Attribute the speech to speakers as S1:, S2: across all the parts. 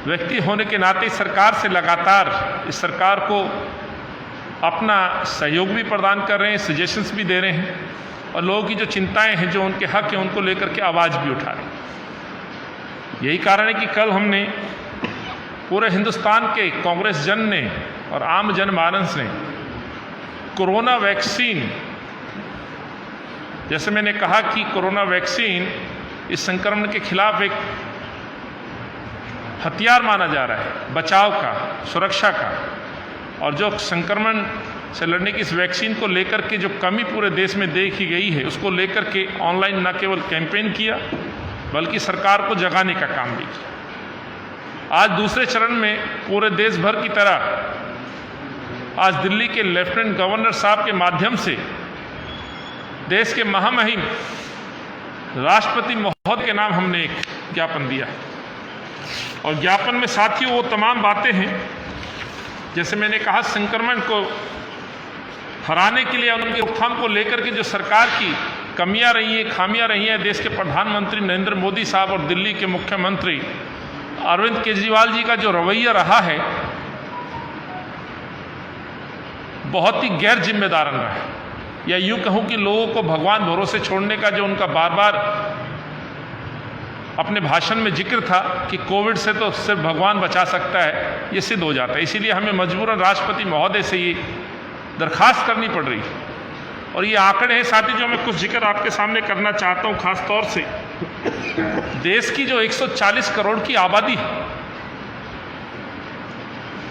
S1: व्यक्ति होने के नाते सरकार से लगातार इस सरकार को अपना सहयोग भी प्रदान कर रहे हैं, सजेशंस भी दे रहे हैं और लोगों की जो चिंताएं हैं, जो उनके हक हैं, उनको लेकर के आवाज़ भी उठा रहे हैं। यही कारण है कि कल हमने पूरे हिंदुस्तान के कांग्रेस जन ने और आम जनमानस ने कोरोना वैक्सीन, जैसे मैंने कहा कि कोरोना वैक्सीन इस संक्रमण के खिलाफ एक हथियार माना जा रहा है, बचाव का, सुरक्षा का, और जो संक्रमण से लड़ने की इस वैक्सीन को लेकर के जो कमी पूरे देश में देखी गई है, उसको लेकर के ऑनलाइन न केवल कैंपेन किया बल्कि सरकार को जगाने का काम भी किया। आज दूसरे चरण में पूरे देश भर की तरह आज दिल्ली के लेफ्टिनेंट गवर्नर साहब के माध्यम से देश के महामहिम राष्ट्रपति महोदय के नाम हमने एक ज्ञापन दिया है और ज्ञापन में साथियों वो तमाम बातें हैं, जैसे मैंने कहा, संक्रमण को हराने के लिए, उनकी रोकथाम को लेकर के जो सरकार की कमियां रही हैं, खामियां रही हैं, देश के प्रधानमंत्री नरेंद्र मोदी साहब और दिल्ली के मुख्यमंत्री अरविंद केजरीवाल जी का जो रवैया रहा है, बहुत ही गैर जिम्मेदाराना है, या यूं कहूं कि लोगों को भगवान भरोसे छोड़ने का जो उनका बार बार अपने भाषण में जिक्र था कि कोविड से तो सिर्फ भगवान बचा सकता है, ये सिद्ध हो जाता है। इसीलिए हमें मजबूरन राष्ट्रपति महोदय से ये दरखास्त करनी पड़ रही है। और ये आंकड़े हैं साथी जो मैं कुछ जिक्र आपके सामने करना चाहता हूँ, खास तौर से देश की जो 140 करोड़ की आबादी है,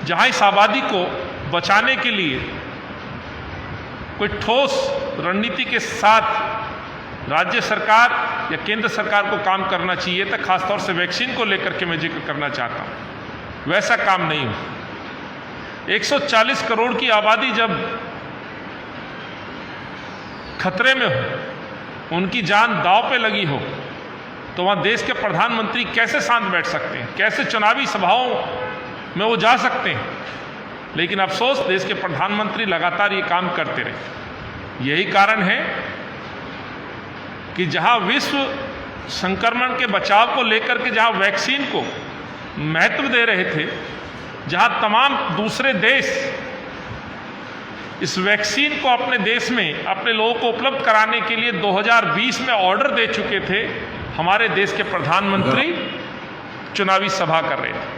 S1: जहाँ इस आबादी को बचाने के लिए कोई ठोस रणनीति के साथ राज्य सरकार या केंद्र सरकार को काम करना चाहिए था, खासतौर से वैक्सीन को लेकर के मैं जिक्र करना चाहता हूँ। वैसा काम नहीं हो। 140 करोड़ की आबादी जब खतरे में हो, उनकी जान दांव पे लगी हो, तो वहाँ देश के प्रधानमंत्री कैसे शांत बैठ सकते हैं, कैसे चुनावी सभाओं में वो जा सकते हैं। लेकिन अफसोस, देश के प्रधानमंत्री लगातार ये काम करते रहे। यही कारण है कि जहां विश्व संक्रमण के बचाव को लेकर के जहां वैक्सीन को महत्व दे रहे थे, जहां तमाम दूसरे देश इस वैक्सीन को अपने देश में अपने लोगों को उपलब्ध कराने के लिए 2020 में ऑर्डर दे चुके थे, हमारे देश के प्रधानमंत्री चुनावी सभा कर रहे थे।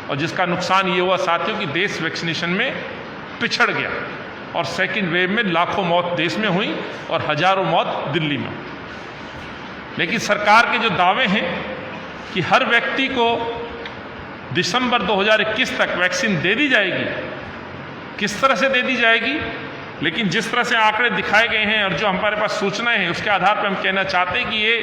S1: और जिसका नुकसान ये हुआ साथियों कि देश वैक्सीनेशन में पिछड़ गया और सेकेंड वेव में लाखों मौत देश में हुई और हजारों मौत दिल्ली में। लेकिन सरकार के जो दावे हैं कि हर व्यक्ति को दिसंबर 2021 तक वैक्सीन दे दी जाएगी, किस तरह से दे दी जाएगी, लेकिन जिस तरह से आंकड़े दिखाए गए हैं और जो हमारे पास सूचनाएं हैं, उसके आधार पर हम कहना चाहते हैं कि ये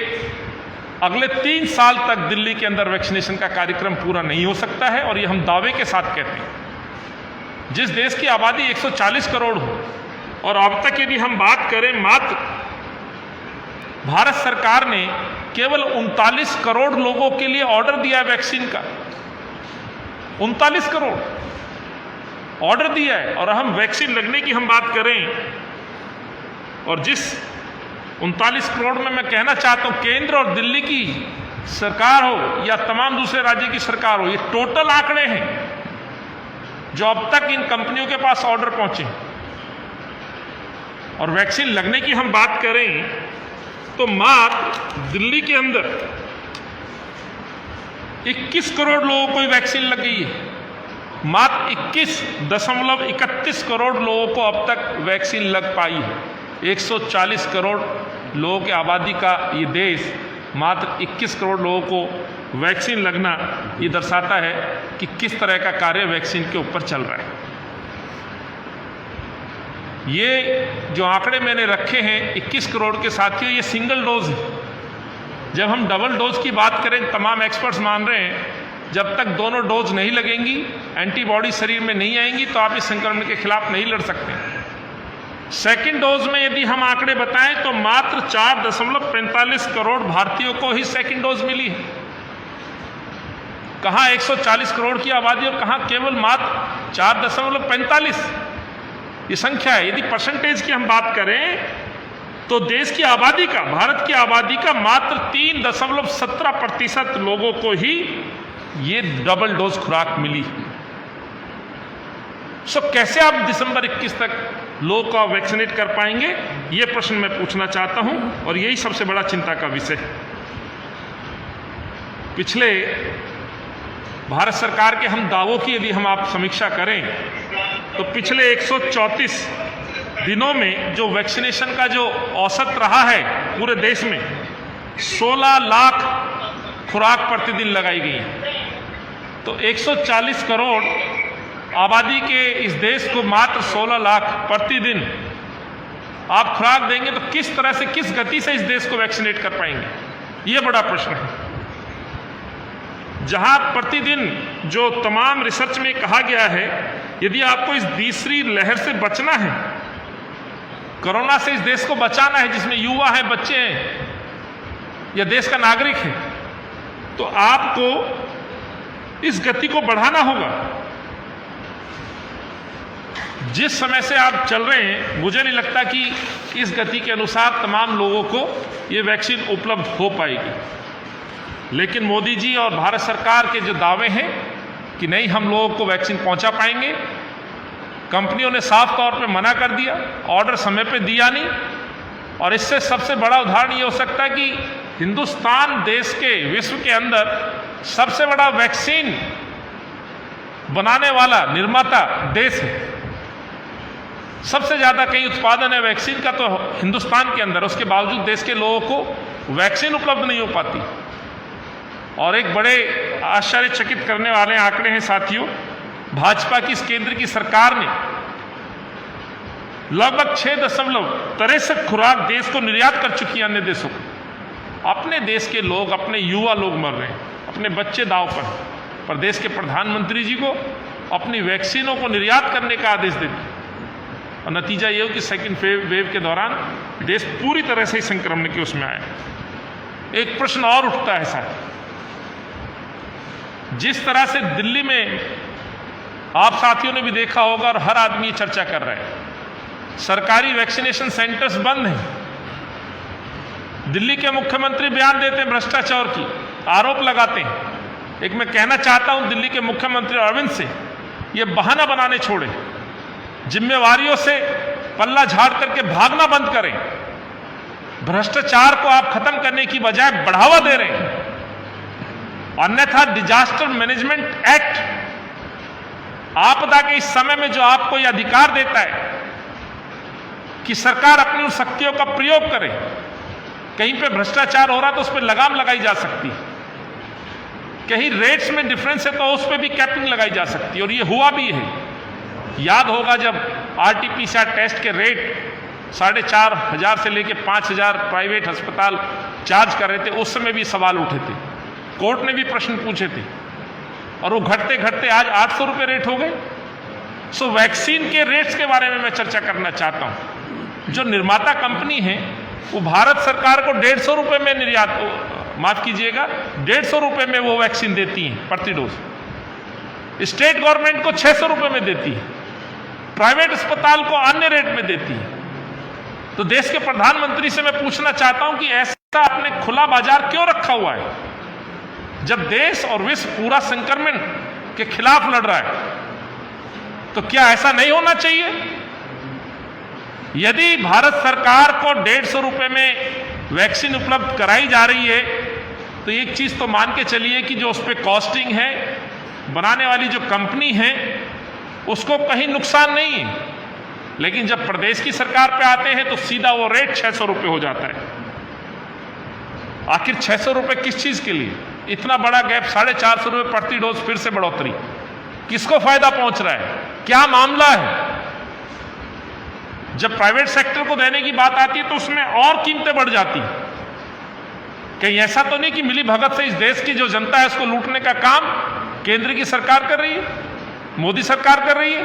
S1: अगले 3 साल तक दिल्ली के अंदर वैक्सीनेशन का कार्यक्रम पूरा नहीं हो सकता है। और ये हम दावे के साथ कहते हैं। जिस देश की आबादी 140 करोड़ हो और अब तक यदि हम बात करें, मात्र भारत सरकार ने केवल 39 करोड़ लोगों के लिए ऑर्डर दिया है वैक्सीन का। 39 करोड़ ऑर्डर दिया है। और हम वैक्सीन लगने की हम बात करें, और जिस 39 करोड़ में मैं कहना चाहता हूं, केंद्र और दिल्ली की सरकार हो या तमाम दूसरे राज्य की सरकार हो, ये टोटल आंकड़े हैं जो अब तक इन कंपनियों के पास ऑर्डर पहुंचे। और वैक्सीन लगने की हम बात करें तो मात्र दिल्ली के अंदर 21 करोड़ लोगों को वैक्सीन लग गई है। मात्र 21.31 करोड़ लोगों को अब तक वैक्सीन लग पाई है। 140 करोड़ लोगों की आबादी का ये देश, मात्र 21 करोड़ लोगों को वैक्सीन लगना, ये दर्शाता है कि किस तरह का कार्य वैक्सीन के ऊपर चल रहा है। ये जो आंकड़े मैंने रखे हैं 21 करोड़ के साथियों, ये सिंगल डोज है। जब हम डबल डोज की बात करें, तमाम एक्सपर्ट्स मान रहे हैं जब तक दोनों डोज नहीं लगेंगी, एंटीबॉडी शरीर में नहीं आएंगी, तो आप इस संक्रमण के खिलाफ नहीं लड़ सकते। सेकेंड डोज में यदि हम आंकड़े बताएं तो मात्र 4.45 करोड़ भारतीयों को ही सेकेंड डोज मिली है। कहाँ 140 करोड़ की आबादी और कहाँ केवल मात्र 4.45। ये संख्या है। यदि परसेंटेज की हम बात करें तो देश की आबादी का, भारत की आबादी का मात्र 3.17% लोगों को ही ये डबल डोज खुराक मिली। सो कैसे आप दिसंबर 21 तक लोगों को वैक्सीनेट कर पाएंगे, ये प्रश्न मैं पूछना चाहता हूं, और यही सबसे बड़ा चिंता का विषय है। पिछले भारत सरकार के हम दावों की यदि हम आप समीक्षा करें तो पिछले 134 दिनों में जो वैक्सीनेशन का जो औसत रहा है पूरे देश में 16 लाख खुराक प्रतिदिन लगाई गई। तो 140 करोड़ आबादी के इस देश को मात्र 16 लाख प्रतिदिन आप खुराक देंगे तो किस तरह से, किस गति से इस देश को वैक्सीनेट कर पाएंगे, ये बड़ा प्रश्न है। जहां प्रतिदिन जो तमाम रिसर्च में कहा गया है, यदि आपको इस तीसरी लहर से बचना है, कोरोना से इस देश को बचाना है जिसमें युवा है, बच्चे हैं या देश का नागरिक है, तो आपको इस गति को बढ़ाना होगा। जिस समय से आप चल रहे हैं, मुझे नहीं लगता कि इस गति के अनुसार तमाम लोगों को ये वैक्सीन उपलब्ध हो पाएगी। लेकिन मोदी जी और भारत सरकार के जो दावे हैं कि नहीं हम लोगों को वैक्सीन पहुंचा पाएंगे, कंपनियों ने साफ तौर पे मना कर दिया, ऑर्डर समय पे दिया नहीं। और इससे सबसे बड़ा उदाहरण ये हो सकता है कि हिंदुस्तान देश के विश्व के अंदर सबसे बड़ा वैक्सीन बनाने वाला निर्माता देश है। सबसे ज़्यादा कहीं उत्पादन है वैक्सीन का तो हिंदुस्तान के अंदर, उसके बावजूद देश के लोगों को वैक्सीन उपलब्ध नहीं हो पाती। और एक बड़े आश्चर्यचकित करने वाले आंकड़े हैं साथियों, भाजपा की इस केंद्र की सरकार ने लगभग 6.63 खुराक देश को निर्यात कर चुकी है अन्य देशों को। अपने देश के लोग, अपने युवा लोग मर रहे हैं, अपने बच्चे दांव पर देश के प्रधानमंत्री जी को अपनी वैक्सीनों को निर्यात करने का आदेश दे दिया। और नतीजा ये हो कि सेकेंड वेव के दौरान देश पूरी तरह से संक्रमण के उसमें आया। एक प्रश्न और उठता है साथ, जिस तरह से दिल्ली में आप साथियों ने भी देखा होगा और हर आदमी चर्चा कर रहा है, सरकारी वैक्सीनेशन सेंटर्स बंद हैं। दिल्ली के मुख्यमंत्री बयान देते हैं भ्रष्टाचार की, आरोप लगाते हैं। एक मैं कहना चाहता हूं दिल्ली के मुख्यमंत्री अरविंद से, ये बहाना बनाने छोड़े, जिम्मेवारियों से पल्ला झाड़ करके भागना बंद करें। भ्रष्टाचार को आप खत्म करने की बजाय बढ़ावा दे रहे हैं। अन्यथा डिजास्टर मैनेजमेंट एक्ट आपदा के इस समय में जो आपको यह अधिकार देता है कि सरकार अपनी उन शक्तियों का प्रयोग करे, कहीं पे भ्रष्टाचार हो रहा तो उस पर लगाम लगाई जा सकती है, कहीं रेट्स में डिफरेंस है तो उस पर भी कैपिंग लगाई जा सकती है। और ये हुआ भी है। याद होगा जब RT-PCR टेस्ट के रेट 4,500 से लेके 5,000 प्राइवेट अस्पताल चार्ज कर रहे थे, उस समय भी सवाल उठे थे, कोर्ट ने भी प्रश्न पूछे थे, और वो घटते घटते आज 800 रुपये रेट हो गए। सो वैक्सीन के रेट्स के बारे में मैं चर्चा करना चाहता हूँ। जो निर्माता कंपनी है वो भारत सरकार को 150 रुपये में निर्यात, माफ कीजिएगा 150 रुपये में वो वैक्सीन देती हैं प्रति डोज। स्टेट गवर्नमेंट को 600 रुपये में देती है, प्राइवेट अस्पताल को अन्य रेट में देती है। तो देश के प्रधानमंत्री से मैं पूछना चाहता हूं कि ऐसा आपने खुला बाजार क्यों रखा हुआ है, जब देश और विश्व पूरा संक्रमण के खिलाफ लड़ रहा है? तो क्या ऐसा नहीं होना चाहिए? यदि भारत सरकार को 150 रुपये में वैक्सीन उपलब्ध कराई जा रही है तो एक चीज तो मान के चलिए कि जो उस पर कॉस्टिंग है, बनाने वाली जो कंपनी है, उसको कहीं नुकसान नहीं है। लेकिन जब प्रदेश की सरकार पे आते हैं तो सीधा वो रेट 600 रुपये हो जाता है। आखिर 600 रुपये किस चीज के लिए? इतना बड़ा गैप, 450 रुपये प्रति डोज फिर से बढ़ोतरी, किसको फायदा पहुंच रहा है? क्या मामला है? जब प्राइवेट सेक्टर को देने की बात आती है तो उसमें और कीमतें बढ़ जाती हैं। कहीं ऐसा तो नहीं कि मिली भगत से इस देश की जो जनता है उसको लूटने का काम केंद्र की सरकार कर रही है, मोदी सरकार कर रही है?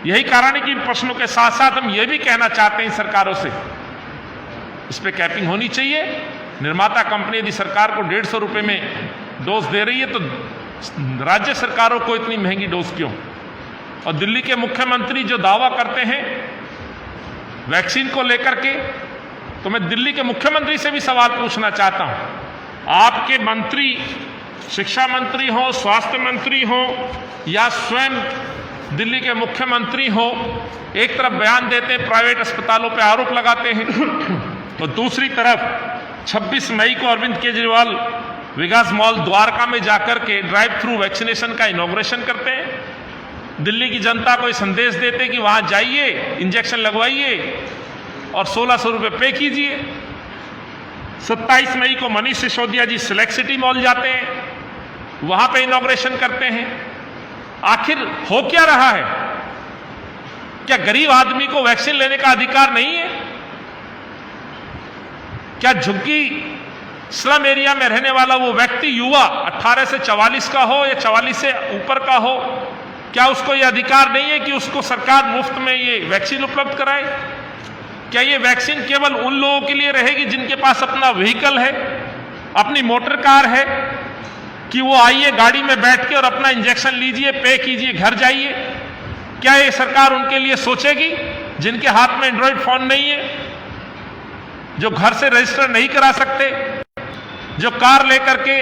S1: यही कारण है कि इन प्रश्नों के साथ साथ हम ये भी कहना चाहते हैं सरकारों से, इस पर कैपिंग होनी चाहिए। निर्माता कंपनी यदि सरकार को 150 रुपये में डोज दे रही है तो राज्य सरकारों को इतनी महंगी डोज क्यों? और दिल्ली के मुख्यमंत्री जो दावा करते हैं वैक्सीन को लेकर के, तो मैं दिल्ली के मुख्यमंत्री से भी सवाल पूछना चाहता हूं। आपके मंत्री शिक्षा मंत्री हो, स्वास्थ्य मंत्री हो या स्वयं दिल्ली के मुख्यमंत्री हो, एक तरफ बयान देते हैं, प्राइवेट अस्पतालों पर आरोप लगाते हैं, तो दूसरी तरफ 26 मई को अरविंद केजरीवाल विकास मॉल द्वारका में जाकर के ड्राइव थ्रू वैक्सीनेशन का इनॉग्रेशन करते हैं। दिल्ली की जनता को ये संदेश देते हैं कि वहां जाइए, इंजेक्शन लगवाइए और 1600 रुपये पे कीजिए। 27 मई को मनीष सिसोदिया जी सिलेक्ट सिटी मॉल जाते हैं, वहां पे इनॉग्रेशन करते हैं। आखिर हो क्या रहा है? क्या गरीब आदमी को वैक्सीन लेने का अधिकार नहीं है? क्या झुग्गी स्लम एरिया में रहने वाला वो व्यक्ति, युवा 18 से 44 का हो या 44 से ऊपर का हो, क्या उसको ये अधिकार नहीं है कि उसको सरकार मुफ्त में ये वैक्सीन उपलब्ध कराए? क्या ये वैक्सीन केवल उन लोगों के लिए रहेगी जिनके पास अपना व्हीकल है, अपनी मोटर कार है, कि वो आइए गाड़ी में बैठ के और अपना इंजेक्शन लीजिए, पे कीजिए, घर जाइए? क्या ये सरकार उनके लिए सोचेगी जिनके हाथ में एंड्रॉयड फोन नहीं है, जो घर से रजिस्टर नहीं करा सकते, जो कार लेकर के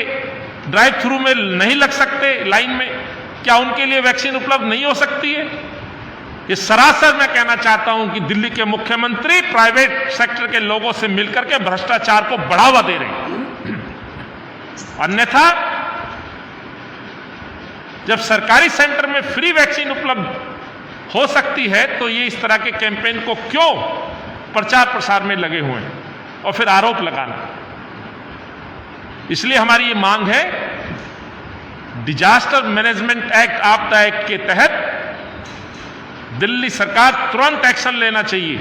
S1: ड्राइव थ्रू में नहीं लग सकते लाइन में? क्या उनके लिए वैक्सीन उपलब्ध नहीं हो सकती है? ये सरासर मैं कहना चाहता हूं कि दिल्ली के मुख्यमंत्री प्राइवेट सेक्टर के लोगों से मिलकर के भ्रष्टाचार को बढ़ावा दे रहे हैं। अन्यथा जब सरकारी सेंटर में फ्री वैक्सीन उपलब्ध हो सकती है तो ये इस तरह के कैंपेन को क्यों प्रचार प्रसार में लगे हुए हैं और फिर आरोप लगाना? इसलिए हमारी ये मांग है, डिजास्टर मैनेजमेंट एक्ट, आपदा एक्ट के तहत दिल्ली सरकार तुरंत एक्शन लेना चाहिए।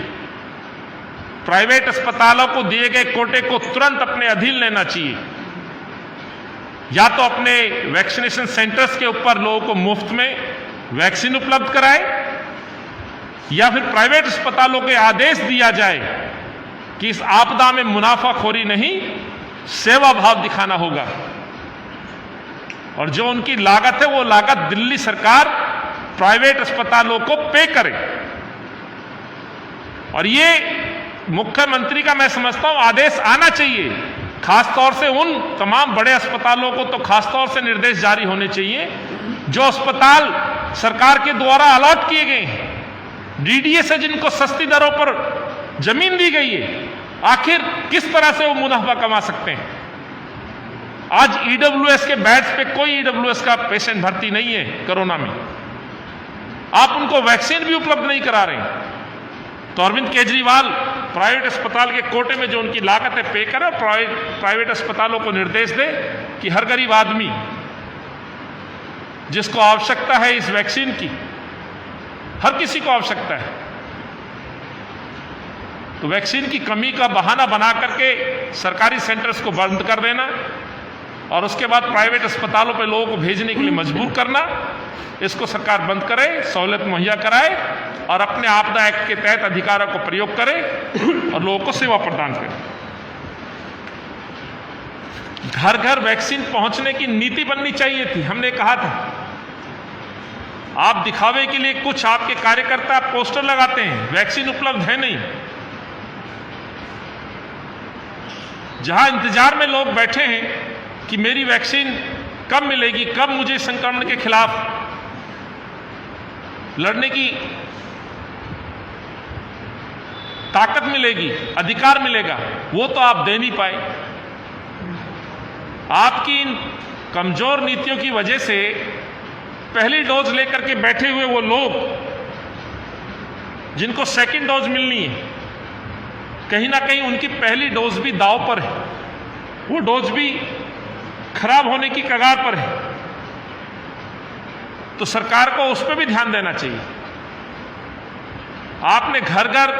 S1: प्राइवेट अस्पतालों को दिए गए कोटे को तुरंत अपने अधीन लेना चाहिए। या तो अपने वैक्सीनेशन सेंटर्स के ऊपर लोगों को मुफ्त में वैक्सीन उपलब्ध कराए, या फिर प्राइवेट अस्पतालों के आदेश दिया जाए कि इस आपदा में मुनाफाखोरी नहीं, सेवा भाव दिखाना होगा, और जो उनकी लागत है वो लागत दिल्ली सरकार प्राइवेट अस्पतालों को पे करे। और ये मुख्यमंत्री का मैं समझता हूं आदेश आना चाहिए, खासतौर से उन तमाम बड़े अस्पतालों को तो खासतौर से निर्देश जारी होने चाहिए जो अस्पताल सरकार के द्वारा अलॉट किए गए हैं, डीडीए से जिनको सस्ती दरों पर जमीन दी गई है। आखिर किस तरह से वो मुनाफा कमा सकते हैं? आज ईडब्ल्यूएस के बेड्स पे कोई ईडब्ल्यूएस का पेशेंट भर्ती नहीं है कोरोना में, आप उनको वैक्सीन भी उपलब्ध नहीं करा रहे हैं। तो अरविंद केजरीवाल प्राइवेट अस्पताल के कोटे में जो उनकी लागत है पे करे, प्राइवेट अस्पतालों को निर्देश दे कि हर गरीब आदमी जिसको आवश्यकता है इस वैक्सीन की, हर किसी को आवश्यकता है, तो वैक्सीन की कमी का बहाना बना करके सरकारी सेंटर्स को बंद कर देना और उसके बाद प्राइवेट अस्पतालों पे लोगों को भेजने के लिए मजबूर करना, इसको सरकार बंद करे, सहूलियत मुहैया कराए और अपने आपदा एक्ट के तहत अधिकारों को प्रयोग करे और लोगों को सेवा प्रदान करे। घर घर वैक्सीन पहुंचने की नीति बननी चाहिए थी। हमने कहा था, आप दिखावे के लिए कुछ आपके कार्यकर्ता पोस्टर लगाते हैं, वैक्सीन उपलब्ध है नहीं। जहां इंतजार में लोग बैठे हैं कि मेरी वैक्सीन कब मिलेगी, कब मुझे संक्रमण के खिलाफ लड़ने की ताकत मिलेगी, अधिकार मिलेगा, वो तो आप दे नहीं पाए। आपकी इन कमजोर नीतियों की वजह से पहली डोज लेकर के बैठे हुए वो लोग जिनको सेकंड डोज मिलनी है, कहीं ना कहीं उनकी पहली डोज भी दांव पर है, वो डोज भी खराब होने की कगार पर है। तो सरकार को उस पर भी ध्यान देना चाहिए। आपने घर घर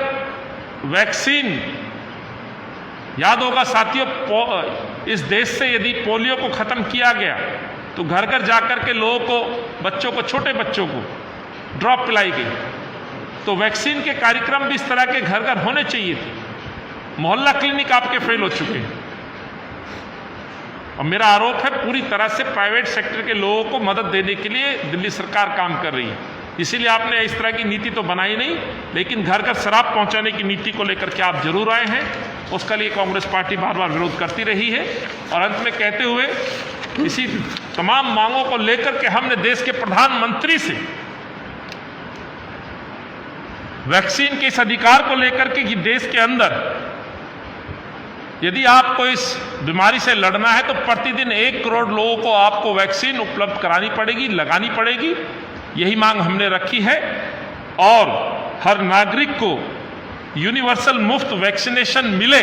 S1: वैक्सीन, याद होगा साथियों, इस देश से यदि पोलियो को खत्म किया गया तो घर घर जाकर के लोगों को, बच्चों को, छोटे बच्चों को ड्रॉप पिलाई गई। तो वैक्सीन के कार्यक्रम भी इस तरह के घर घर होने चाहिए थे। मोहल्ला क्लिनिक आपके फेल हो चुके हैं और मेरा आरोप है पूरी तरह से प्राइवेट सेक्टर के लोगों को मदद देने के लिए दिल्ली सरकार काम कर रही है। इसीलिए आपने इस तरह की नीति तो बनाई नहीं, लेकिन घर घर शराब पहुंचाने की नीति को लेकर के आप जरूर आए हैं। उसका लिए कांग्रेस पार्टी बार बार विरोध करती रही है। और अंत में कहते हुए इसी तमाम मांगों को लेकर के हमने देश के प्रधानमंत्री से वैक्सीन के इस अधिकार को लेकर के कि देश के अंदर यदि आपको इस बीमारी से लड़ना है तो प्रतिदिन 1 करोड़ लोगों को आपको वैक्सीन उपलब्ध करानी पड़ेगी, लगानी पड़ेगी। यही मांग हमने रखी है और हर नागरिक को यूनिवर्सल मुफ्त वैक्सीनेशन मिले,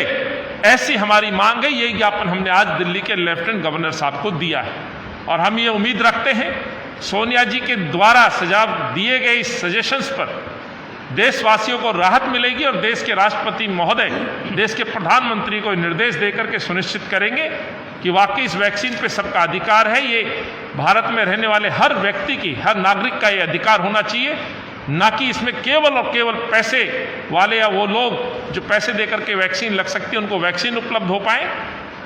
S1: ऐसी हमारी मांग है। ये ज्ञापन हमने आज दिल्ली के लेफ्टिनेंट गवर्नर साहब को दिया है और हम ये उम्मीद रखते हैं सोनिया जी के द्वारा सुझाव दिए गए इस सजेशंस पर देशवासियों को राहत मिलेगी और देश के राष्ट्रपति महोदय देश के प्रधानमंत्री को निर्देश देकर के सुनिश्चित करेंगे कि वाकई इस वैक्सीन पे सबका अधिकार है। ये भारत में रहने वाले हर व्यक्ति की, हर नागरिक का ये अधिकार होना चाहिए, ना कि इसमें केवल और केवल पैसे वाले या वो लोग जो पैसे देकर के वैक्सीन लग सकती है उनको वैक्सीन उपलब्ध हो पाए।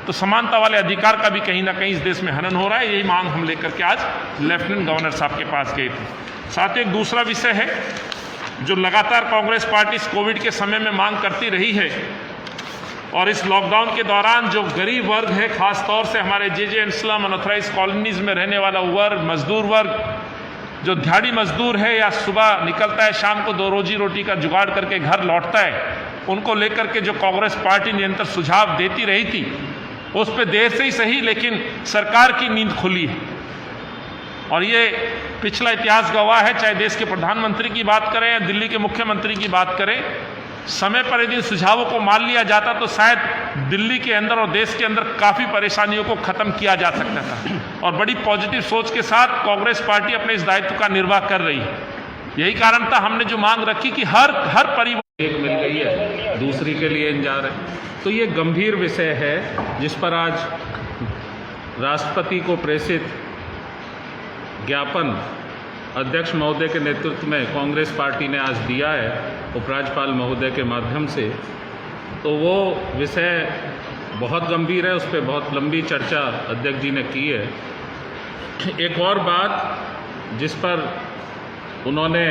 S1: तो समानता वाले अधिकार का भी कहीं ना कहीं इस देश में हनन हो रहा है। यही मांग हम लेकर के आज लेफ्टिनेंट गवर्नर साहब के पास गए थे। साथ ही एक दूसरा विषय है जो लगातार कांग्रेस पार्टी इस कोविड के समय में मांग करती रही है और इस लॉकडाउन के दौरान जो गरीब वर्ग है, खास तौर से हमारे J and slum unauthorised colonies में रहने वाला वर्ग, मजदूर वर्ग, जो दिहाड़ी मजदूर है या सुबह निकलता है शाम को 2 रोजी रोटी का जुगाड़ करके घर लौटता है, उनको लेकर के जो कांग्रेस पार्टी निरंतर सुझाव देती रही थी उस पर देर से ही सही लेकिन सरकार की नींद खुली है। और ये पिछला इतिहास गवाह है, चाहे देश के प्रधानमंत्री की बात करें या दिल्ली के मुख्यमंत्री की बात करें, समय पर यदि सुझावों को मान लिया जाता तो शायद दिल्ली के अंदर और देश के अंदर काफ़ी परेशानियों को ख़त्म किया जा सकता था। और बड़ी पॉजिटिव सोच के साथ कांग्रेस पार्टी अपने इस दायित्व का निर्वाह कर रही है। यही कारण था हमने जो मांग रखी कि हर परिवार
S2: एक मिल गई है, दूसरी के लिए इंतजार है। तो ये गंभीर विषय है जिस पर आज राष्ट्रपति को प्रेषित ज्ञापन अध्यक्ष महोदय के नेतृत्व में कांग्रेस पार्टी ने आज दिया है उपराज्यपाल महोदय के माध्यम से। तो वो विषय बहुत गंभीर है, उस पर बहुत लंबी चर्चा अध्यक्ष जी ने की है। एक और बात जिस पर उन्होंने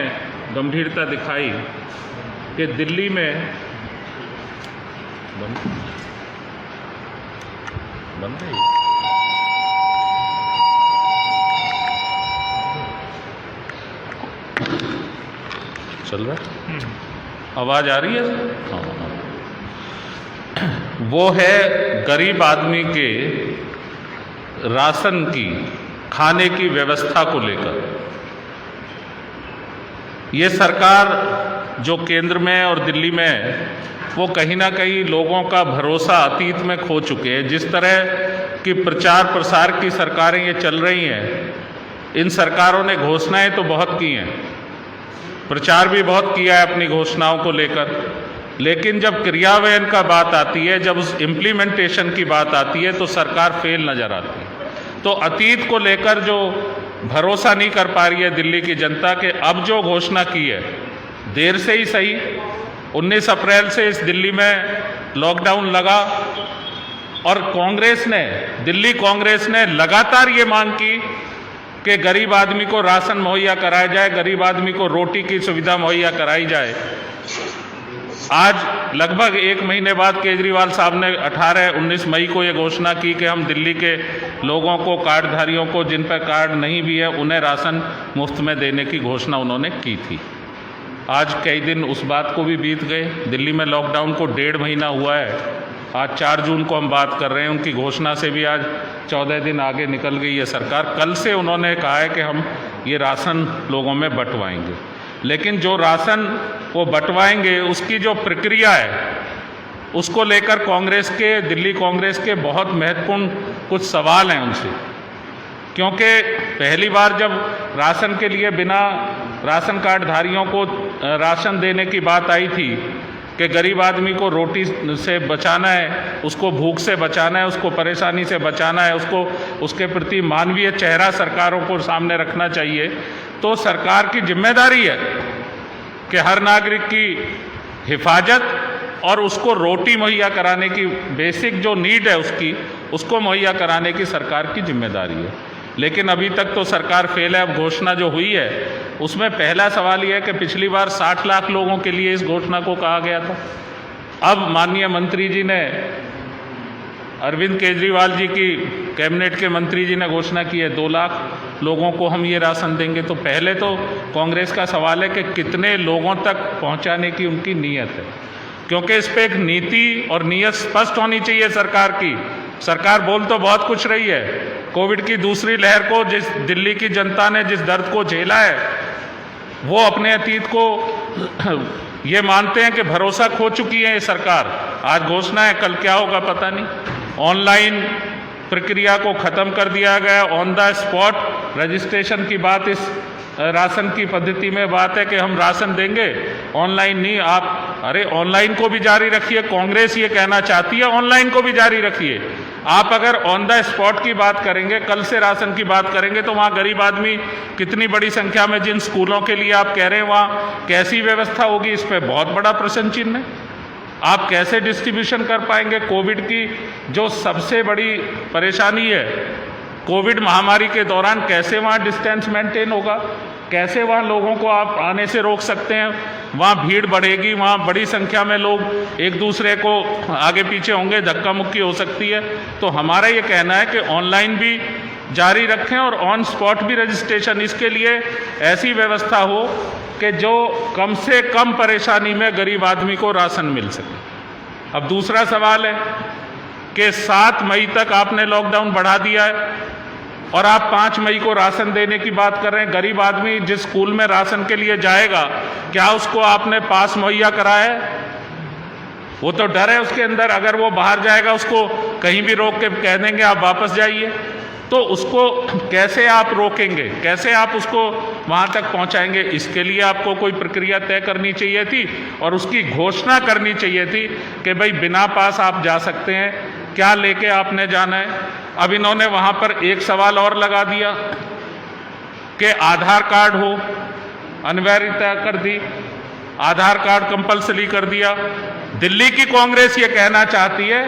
S2: गंभीरता दिखाई कि दिल्ली में बंद है, चल रहा है, आवाज़ आ रही है? हाँ। वो है गरीब आदमी के राशन की, खाने की व्यवस्था को लेकर। ये सरकार जो केंद्र में और दिल्ली में है वो कहीं ना कहीं लोगों का भरोसा अतीत में खो चुके हैं। जिस तरह की प्रचार प्रसार की सरकारें ये चल रही हैं, इन सरकारों ने घोषणाएं तो बहुत की हैं, प्रचार भी बहुत किया है अपनी घोषणाओं को लेकर, लेकिन जब क्रियान्वयन का बात आती है, जब उस इम्प्लीमेंटेशन की बात आती है तो सरकार फेल नज़र आती है। तो अतीत को लेकर जो भरोसा नहीं कर पा रही है दिल्ली की जनता के, अब जो घोषणा की है देर से ही सही, 19 अप्रैल से इस दिल्ली में लॉकडाउन लगा और कांग्रेस ने, दिल्ली कांग्रेस ने लगातार ये मांग की कि गरीब आदमी को राशन मुहैया कराया जाए, गरीब आदमी को रोटी की सुविधा मुहैया कराई जाए। आज लगभग 1 महीने बाद केजरीवाल साहब ने 19 मई को ये घोषणा की कि हम दिल्ली के लोगों को, कार्डधारियों को, जिन पर कार्ड नहीं भी है, उन्हें राशन मुफ्त में देने की घोषणा उन्होंने की थी। आज कई दिन उस बात को भी बीत गए, दिल्ली में लॉकडाउन को 1.5 महीना हुआ है। आज 4 जून को हम बात कर रहे हैं, उनकी घोषणा से भी आज 14 दिन आगे निकल गई है सरकार। कल से उन्होंने कहा है कि हम ये राशन लोगों में बंटवाएंगे, लेकिन जो राशन वो बंटवाएंगे उसकी जो प्रक्रिया है उसको लेकर कांग्रेस के, दिल्ली कांग्रेस के बहुत महत्वपूर्ण कुछ सवाल हैं उनसे। क्योंकि पहली बार जब राशन के लिए बिना राशन कार्डधारियों को राशन देने की बात आई थी कि गरीब आदमी को रोटी से बचाना है, उसको भूख से बचाना है, उसको परेशानी से बचाना है, उसको उसके प्रति मानवीय चेहरा सरकारों को सामने रखना चाहिए, तो सरकार की जिम्मेदारी है कि हर नागरिक की हिफाजत और उसको रोटी मुहैया कराने की, बेसिक जो नीड है उसको मुहैया कराने की सरकार की जिम्मेदारी है। लेकिन अभी तक तो सरकार फेल है। अब घोषणा जो हुई है उसमें पहला सवाल यह है कि पिछली बार 60 लाख लोगों के लिए इस घोषणा को कहा गया था। अब माननीय मंत्री जी ने, अरविंद केजरीवाल जी की कैबिनेट के मंत्री जी ने घोषणा की है 2 लाख लोगों को हम ये राशन देंगे। तो पहले तो कांग्रेस का सवाल है कि कितने लोगों तक पहुंचाने की उनकी नीयत है, क्योंकि इस पे एक नीति और नीयत स्पष्ट होनी चाहिए सरकार की। सरकार बोल तो बहुत कुछ रही है, कोविड की दूसरी लहर को जिस दिल्ली की जनता ने जिस दर्द को झेला है, वो अपने अतीत को ये मानते हैं कि भरोसा खो चुकी है ये सरकार। आज घोषणा है, कल क्या होगा पता नहीं। ऑनलाइन प्रक्रिया को ख़त्म कर दिया गया, ऑन द स्पॉट रजिस्ट्रेशन की बात इस राशन की पद्धति में बात है कि हम राशन देंगे, ऑनलाइन नहीं। आप अरे ऑनलाइन को भी जारी रखिए, कांग्रेस ये कहना चाहती है ऑनलाइन को भी जारी रखिए। आप अगर ऑन द स्पॉट की बात करेंगे, कल से राशन की बात करेंगे, तो वहाँ गरीब आदमी कितनी बड़ी संख्या में जिन स्कूलों के लिए आप कह रहे हैं वहाँ कैसी व्यवस्था होगी, इस पर बहुत बड़ा प्रश्न चिन्ह है। आप कैसे डिस्ट्रीब्यूशन कर पाएंगे? कोविड की जो सबसे बड़ी परेशानी है, कोविड महामारी के दौरान कैसे वहाँ डिस्टेंस मेंटेन होगा, कैसे वहाँ लोगों को आप आने से रोक सकते हैं? वहाँ भीड़ बढ़ेगी, वहाँ बड़ी संख्या में लोग एक दूसरे को आगे पीछे होंगे, धक्का मुक्की हो सकती है। तो हमारा ये कहना है कि ऑनलाइन भी जारी रखें और ऑन स्पॉट भी रजिस्ट्रेशन, इसके लिए ऐसी व्यवस्था हो कि जो कम से कम परेशानी में गरीब आदमी को राशन मिल सके। अब दूसरा सवाल है कि 7 मई तक आपने लॉकडाउन बढ़ा दिया है और आप 5 मई को राशन देने की बात कर रहे हैं। गरीब आदमी जिस स्कूल में राशन के लिए जाएगा, क्या उसको आपने पास मुहैया कराया है? वो तो डर है उसके अंदर, अगर वो बाहर जाएगा उसको कहीं भी रोक के कह देंगे आप वापस जाइए, तो उसको कैसे आप रोकेंगे, कैसे आप उसको वहाँ तक पहुँचाएंगे? इसके लिए आपको कोई प्रक्रिया तय करनी चाहिए थी और उसकी घोषणा करनी चाहिए थी कि भाई बिना पास आप जा सकते हैं, क्या लेके आपने जाना है। अब इन्होंने वहाँ पर एक सवाल और लगा दिया कि आधार कार्ड हो, अनिवार्यता कर दी, आधार कार्ड कंपलसरी कर दिया। दिल्ली की कांग्रेस ये कहना चाहती है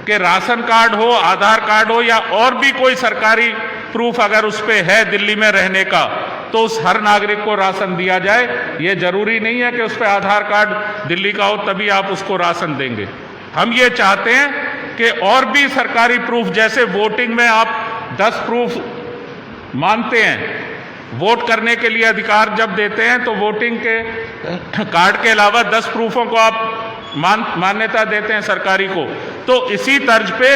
S2: कि राशन कार्ड हो, आधार कार्ड हो या और भी कोई सरकारी प्रूफ अगर उस पे है दिल्ली में रहने का, तो उस हर नागरिक को राशन दिया जाए। ये जरूरी नहीं है कि उस पे आधार कार्ड दिल्ली का हो तभी आप उसको राशन देंगे। हम ये चाहते हैं कि और भी सरकारी प्रूफ, जैसे वोटिंग में आप 10 प्रूफ मानते हैं, वोट करने के लिए अधिकार जब देते हैं तो वोटिंग के कार्ड के अलावा 10 प्रूफों को आप मान्यता देते हैं सरकारी को। तो इसी तर्ज पे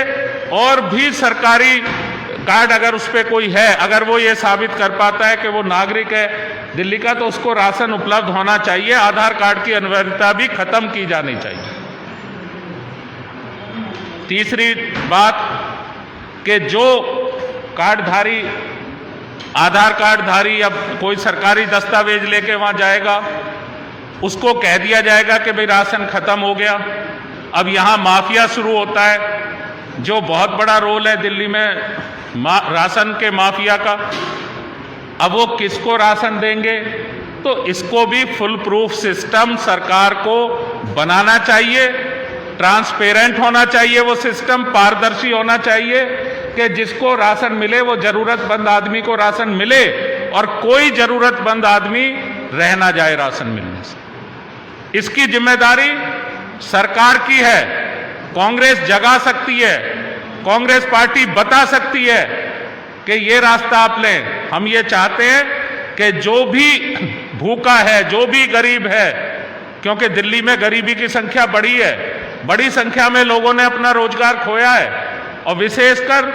S2: और भी सरकारी कार्ड अगर उस पर कोई है, अगर वो ये साबित कर पाता है कि वो नागरिक है दिल्ली का, तो उसको राशन उपलब्ध होना चाहिए। आधार कार्ड की अनिवार्यता भी खत्म की जानी चाहिए। तीसरी बात कि जो कार्डधारी, आधार कार्डधारी या कोई सरकारी दस्तावेज लेके वहाँ जाएगा, उसको कह दिया जाएगा कि भाई राशन खत्म हो गया। अब यहाँ माफिया शुरू होता है, जो बहुत बड़ा रोल है दिल्ली में राशन के माफिया का। अब वो किसको राशन देंगे? तो इसको भी फुल प्रूफ सिस्टम सरकार को बनाना चाहिए, ट्रांसपेरेंट होना चाहिए वो सिस्टम, पारदर्शी होना चाहिए कि जिसको राशन मिले वो जरूरतमंद आदमी को राशन मिले और कोई जरूरतमंद आदमी रह ना जाए राशन मिलने से। इसकी जिम्मेदारी सरकार की है। कांग्रेस जगा सकती है, कांग्रेस पार्टी बता सकती है कि ये रास्ता आप लें। हम ये चाहते हैं कि जो भी भूखा है, जो भी गरीब है, क्योंकि दिल्ली में गरीबी की संख्या बढ़ी है, बड़ी संख्या में लोगों ने अपना रोजगार खोया है, और विशेषकर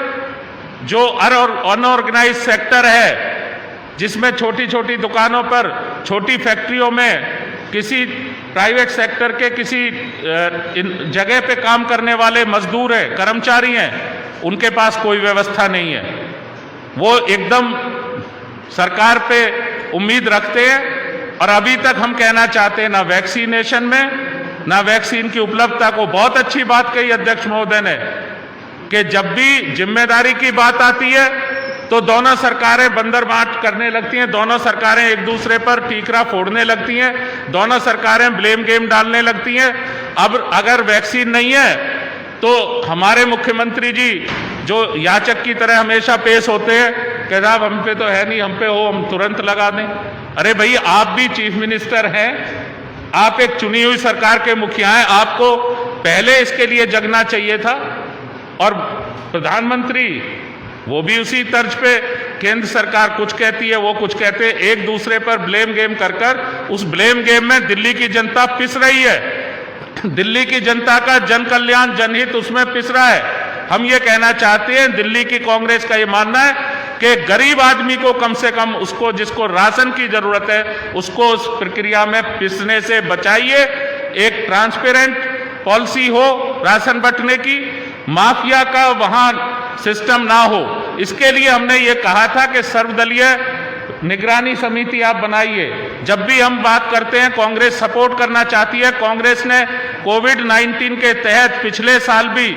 S2: जो अनऑर्गेनाइज सेक्टर है, जिसमें छोटी छोटी दुकानों पर, छोटी फैक्ट्रियों में किसी प्राइवेट सेक्टर के किसी जगह पे काम करने वाले मजदूर हैं, कर्मचारी हैं, उनके पास कोई व्यवस्था नहीं है। वो एकदम सरकार पे उम्मीद रखते हैं। और अभी तक हम कहना चाहते हैं, ना वैक्सीनेशन में, ना वैक्सीन की उपलब्धता को। बहुत अच्छी बात कही अध्यक्ष महोदय ने कि जब भी जिम्मेदारी की बात आती है तो दोनों सरकारें बंदरबांट करने लगती हैं, दोनों सरकारें एक दूसरे पर ठीकरा फोड़ने लगती हैं, दोनों सरकारें ब्लेम गेम डालने लगती हैं। अब अगर वैक्सीन नहीं है तो हमारे मुख्यमंत्री जी जो याचक की तरह हमेशा पेश होते हैं कि साहब हम पे तो है नहीं, हम पे हो हम तुरंत लगा दें। अरे भाई, आप भी चीफ मिनिस्टर हैं, आप एक चुनी हुई सरकार के मुखिया हैं, आपको पहले इसके लिए जगना चाहिए था। और प्रधानमंत्री वो भी उसी तर्ज पे केंद्र सरकार कुछ कहती है, वो कुछ कहते हैं, एक दूसरे पर ब्लेम गेम कर कर उस ब्लेम गेम में दिल्ली की जनता पिस रही है। दिल्ली की जनता का जन कल्याण जनहित उसमें पिस रहा है। हम ये कहना चाहते हैं, दिल्ली की कांग्रेस का ये मानना है कि गरीब आदमी को कम से कम उसको जिसको राशन की जरूरत है उसको उस प्रक्रिया में पिसने से बचाइए। एक ट्रांसपेरेंट पॉलिसी हो राशन बंटने की, माफिया का वहां सिस्टम ना हो। इसके लिए हमने ये कहा था कि सर्वदलीय निगरानी समिति आप बनाइए। जब भी हम बात करते हैं, कांग्रेस सपोर्ट करना चाहती है। कांग्रेस ने कोविड-19 के तहत पिछले साल भी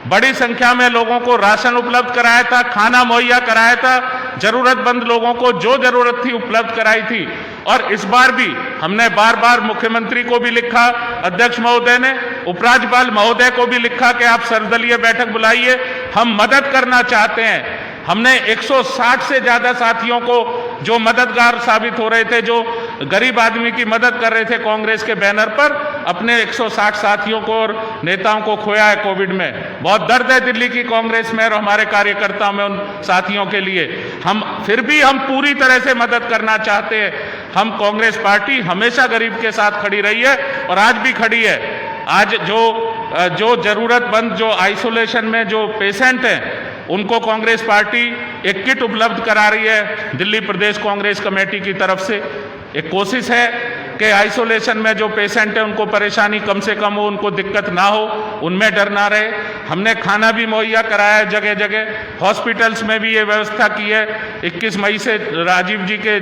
S2: बड़ी संख्या में लोगों को राशन उपलब्ध कराया था, खाना मुहैया कराया था, जरूरतमंद लोगों को जो जरूरत थी उपलब्ध कराई थी। और इस बार भी हमने बार बार मुख्यमंत्री को भी लिखा, अध्यक्ष महोदय ने, उपराज्यपाल महोदय को भी लिखा कि आप सर्वदलीय बैठक बुलाइए, हम मदद करना चाहते हैं। हमने 160 से ज्यादा साथियों को जो मददगार साबित हो रहे थे, जो गरीब आदमी की मदद कर रहे थे कांग्रेस के बैनर पर, अपने 160 साथियों को और नेताओं को खोया है कोविड में। बहुत दर्द है दिल्ली की कांग्रेस में और हमारे कार्यकर्ताओं में उन साथियों के लिए। हम फिर भी हम पूरी तरह से मदद करना चाहते हैं। हम कांग्रेस पार्टी हमेशा गरीब के साथ खड़ी रही है और आज भी खड़ी है। आज जो जरूरतमंद, जो आइसोलेशन में जो पेशेंट हैं, उनको कांग्रेस पार्टी एक किट उपलब्ध करा रही है दिल्ली प्रदेश कांग्रेस कमेटी की तरफ से। एक कोशिश है कि आइसोलेशन में जो पेशेंट है उनको परेशानी कम से कम हो, उनको दिक्कत ना हो, उनमें डर ना रहे। हमने खाना भी मुहैया कराया है जगह जगह, हॉस्पिटल्स में भी ये व्यवस्था की है। 21 मई से राजीव जी के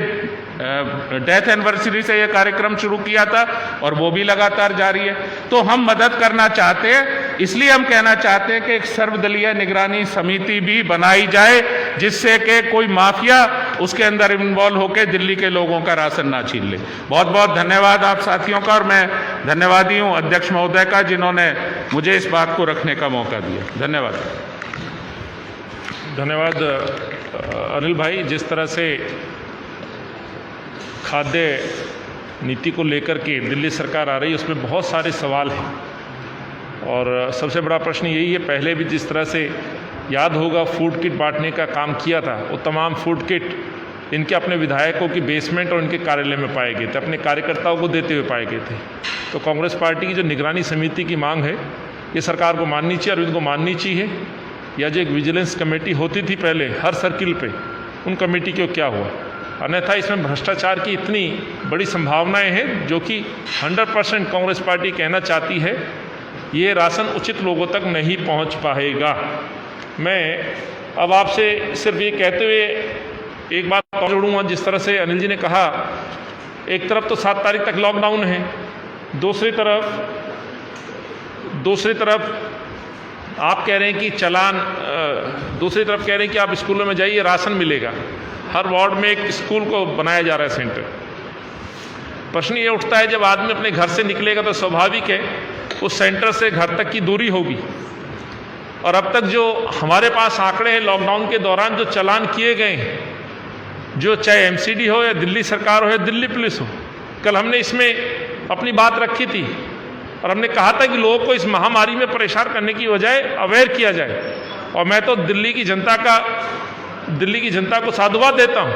S2: डेथ एनिवर्सरी से ये कार्यक्रम शुरू किया था और वो भी लगातार जारी है। तो हम मदद करना चाहते हैं, इसलिए हम कहना चाहते हैं कि एक सर्वदलीय निगरानी समिति भी बनाई जाए, जिससे कि कोई माफिया उसके अंदर इन्वॉल्व होकर दिल्ली के लोगों का राशन ना छीन ले। बहुत बहुत धन्यवाद आप साथियों का, और मैं धन्यवादी हूँ अध्यक्ष महोदय का, जिन्होंने मुझे इस बात को रखने का मौका दिया। धन्यवाद।
S1: धन्यवाद अनिल भाई। जिस तरह से खाद्य नीति को लेकर के दिल्ली सरकार आ रही है, उसमें बहुत सारे सवाल हैं और सबसे बड़ा प्रश्न यही है, पहले भी जिस तरह से याद होगा फूड किट बांटने का काम किया था, वो तमाम फूड किट इनके अपने विधायकों की बेसमेंट और इनके कार्यालय में पाए गए थे, अपने कार्यकर्ताओं को देते हुए पाए गए थे। तो कांग्रेस पार्टी की जो निगरानी समिति की मांग है, ये सरकार को माननी चाहिए और इनको माननी चाहिए। या जो एक विजिलेंस कमेटी होती थी पहले हर सर्किल पे, उन कमेटी को क्या हुआ? अन्यथा इसमें भ्रष्टाचार की इतनी बड़ी संभावनाएं हैं, जो कि 100% कांग्रेस पार्टी कहना चाहती है ये राशन उचित लोगों तक नहीं पहुंच पाएगा। मैं अब आपसे सिर्फ ये कहते हुए एक बात और जोड़ूंगा, जिस तरह से अनिल जी ने कहा, एक तरफ तो 7 तारीख तक लॉकडाउन है, दूसरी तरफ आप कह रहे हैं कि चालान, दूसरी तरफ कह रहे हैं कि आप स्कूलों में जाइए राशन मिलेगा। हर वार्ड में एक स्कूल को बनाया जा रहा है सेंटर। प्रश्न ये उठता है, जब आदमी अपने घर से निकलेगा तो स्वाभाविक है उस सेंटर से घर तक की दूरी होगी। और अब तक जो हमारे पास आंकड़े हैं, लॉकडाउन के दौरान जो चालान किए गए हैं, जो चाहे एमसीडी हो या दिल्ली सरकार हो या दिल्ली पुलिस हो, कल हमने इसमें अपनी बात रखी थी और हमने कहा था कि लोगों को इस महामारी में परेशान करने की बजाय अवेयर किया जाए। और मैं तो दिल्ली की जनता को साधुवाद देता हूँ,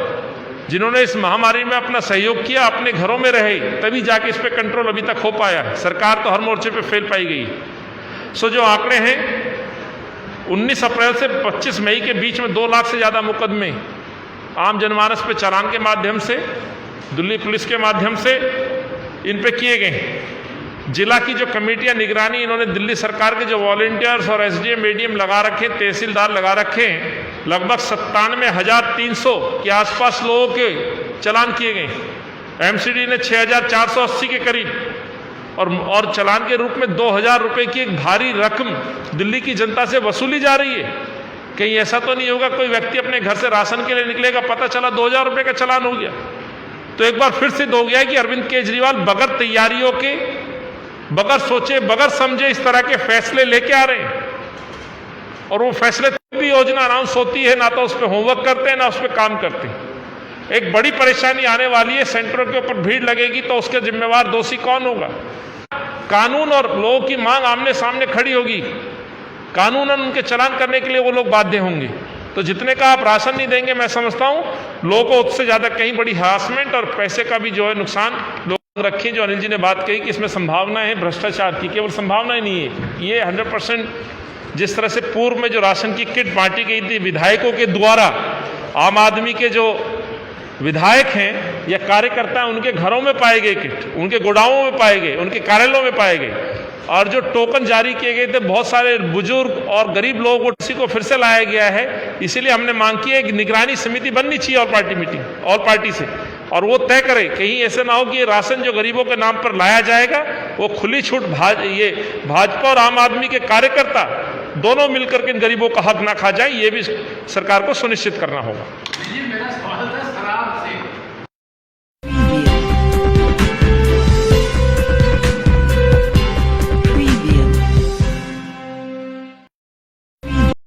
S1: जिन्होंने इस महामारी में अपना सहयोग किया, अपने घरों में रहे, तभी जाके इस पर कंट्रोल अभी तक हो पाया है। सरकार तो हर मोर्चे पे फेल पाई गई। सो जो आंकड़े हैं, 19 अप्रैल से 25 मई के बीच में 2 लाख से ज़्यादा मुकदमे आम जनमानस पे चालान के माध्यम से, दिल्ली पुलिस के माध्यम से इन पे किए गए। जिला की जो कमेटियां निगरानी, इन्होंने दिल्ली सरकार के जो वॉलंटियर्स और एसडीएम एडीएम लगा रखे, तहसीलदार लगा रखे, लगभग 97,300 के आसपास लोगों के चालान किए गए। एमसीडी ने 6,480 के करीब, और चालान के रूप में 2,000 रुपये की एक भारी रकम दिल्ली की जनता से वसूली जा रही है। कहीं ऐसा तो नहीं होगा कोई व्यक्ति अपने घर से राशन के लिए निकलेगा, पता चला 2,000 रुपये का चालान हो गया। तो एक बार फिर सिद्ध हो गया कि अरविंद केजरीवाल बगैर तैयारियों के, बगैर सोचे, बगैर समझे इस तरह के फैसले लेके आ रहे हैं। और वो फैसले भी योजना अनाउंस होती है, ना तो उस पर होमवर्क करते हैं, ना उस पर काम करते हैं। एक बड़ी परेशानी आने वाली है, सेंटरों के ऊपर भीड़ लगेगी तो उसके जिम्मेवार दोषी कौन होगा? कानून और लोगों की मांग आमने सामने खड़ी होगी, कानूनन उनके चालान करने के लिए वो लोग बाध्य होंगे। तो जितने का आप राशन नहीं देंगे, मैं समझता हूँ लोगों को उससे ज़्यादा कहीं बड़ी हरासमेंट और पैसे का भी जो है नुकसान लोग रखें। जो अनिल जी ने बात कही कि इसमें संभावना है भ्रष्टाचार की, केवल संभावना ही नहीं है, ये 100% जिस तरह से पूर्व में जो राशन की किट बांटी गई थी विधायकों के द्वारा, आम आदमी के जो विधायक हैं या कार्यकर्ता हैं उनके घरों में पाए गए किट, उनके गोडाउनों में पाए गए, उनके कार्यालयों में पाए गए, और जो टोकन जारी किए गए थे बहुत सारे बुजुर्ग और गरीब लोगों को इसी को फिर से लाया गया है। इसीलिए हमने मांग की है कि निगरानी समिति बननी चाहिए ऑल पार्टी से, और वो तय करे कहीं ऐसे ना हो कि ये राशन जो गरीबों के नाम पर लाया जाएगा वो खुली छूट भाजपा और आम आदमी के कार्यकर्ता दोनों मिलकर के इन गरीबों का हक ना खा जाए, ये भी सरकार को सुनिश्चित करना होगा।